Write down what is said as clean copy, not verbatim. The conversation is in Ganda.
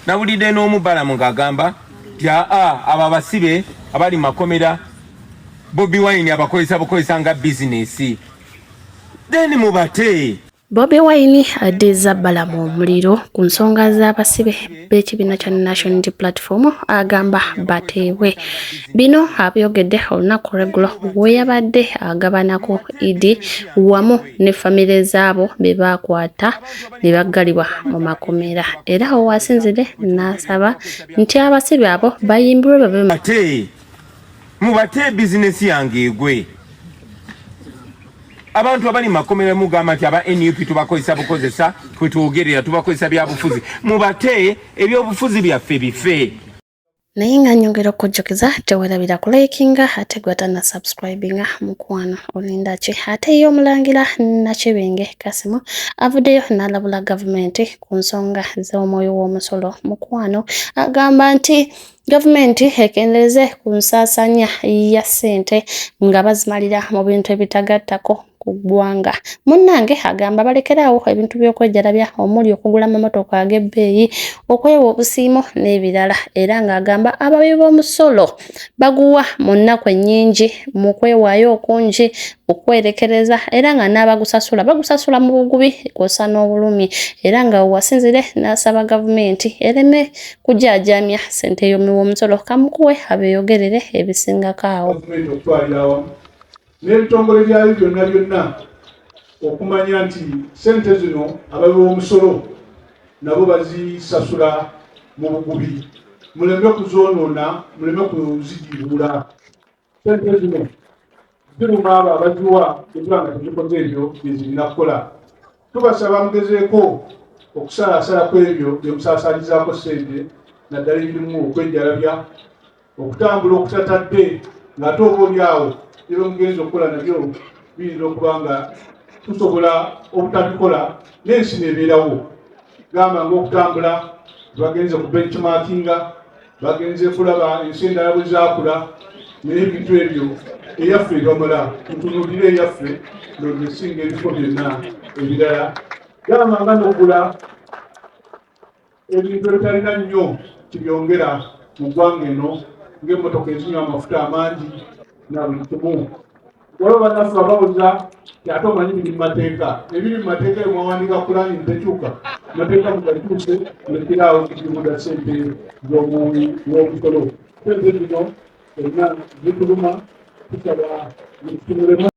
nawulidde n'omu Balaam ng'agamba nti abo abasibe abali makomera Bobi Wine abakozesa nga bizinesi. Then mubate. Bobi Wine addiza Balaam Omuliro ku nsonga z'abasibe b'ekibiina kya National Unity Platform agamba bateebwe. Bino abyogedde olunaku lw'eggulo we yabadde agabanako Idi wamu ne famire zaabo be baakwata ne baggalibwa mu makomera. Era awo wasinzire n'asaba nti abasibe abo bayimbirwe babe mubate bizinesi yange egwe. Abantu abali makomera mugamba nti aba NUP tubakozesa bukozesa twe twogerera tubakozesa bya bufuzi. Mubate ebyobufuzi byaffe bife. Naye nga nyongera okujjukiza tewerabira ku likinga ate gwata na subscribinga mukwano olinda ki ate yo mulangira Nakibinge Kasimu avuddeyo n'alabula gavumenti ku nsonga z'omwoyo w'omusolo mukwano agamba nti gavumenti ekendeeze ku nsaasaanya ya ssente nga bazimalira mu bintu ebitagattako ku ggwanga. Munnange agamba balekeraawo ebintu by'okwejalabya omuli okugula amamotoka ag'ebbeeyi okwewa obusiimo n'ebirala era ng'agamba abawi b'omusolo baguwa mu nnaku ennyingi mu kwewaayo okungi okwerekereza era nga n'abagusasula bagusasula mu bugubi kw'ossa n'obulumi era nga wasinzire n'asaba gavumenti ereme kujaajamya ssente y'omuw'omusolo kamukuwe abeeyogerere ebisingako awo. N'ebitongole byayo byonna okumanya nti ssente zino abawi b'omusolo nabo bazisasula mu bugubi, muleme kuzoonoona, muleme kuzigiibula. Ssente zino ziruma abo abaziwa ekiba nga tezikoze ebyo bye zirina kukola. Tubasaba mugezeeko okusalaasala ku ebyo bye musaasaalizaako ssente naddala ebirimu okwejjalabya, okutambula okutatadde ng'ate oba oli awo ebyo mugenzi okukola nabyo biyinza okuba nga tusobola obutabikola n'ensi neebeerawo. Gamba ng'okutambula bagenze ku benchmarkinga, bagenze kulaba ensi endala bwe zaakula naye ebintu ebyo eyaffe ebamala tutunuulire eyaffe nonesinga ebifo byonna ebirala. Gamba nga n'okugula ebintu ebitalina nnyo kibyongera mu ggwanga eno ng'emmotoka ezinywa amafuta amangi na buli kimu. Waliwo bannaffe ababuuza nti ate omanyi biri mu mateeka. Ebiri mu mateeka ebyo mwawandiika pulaani tekyuka. Mateeka mugatuuse mulekiraawo ekimuda ssente z'omuwi w'omusolo. Ssente zino zonna zituluma tusaba zitunulemu.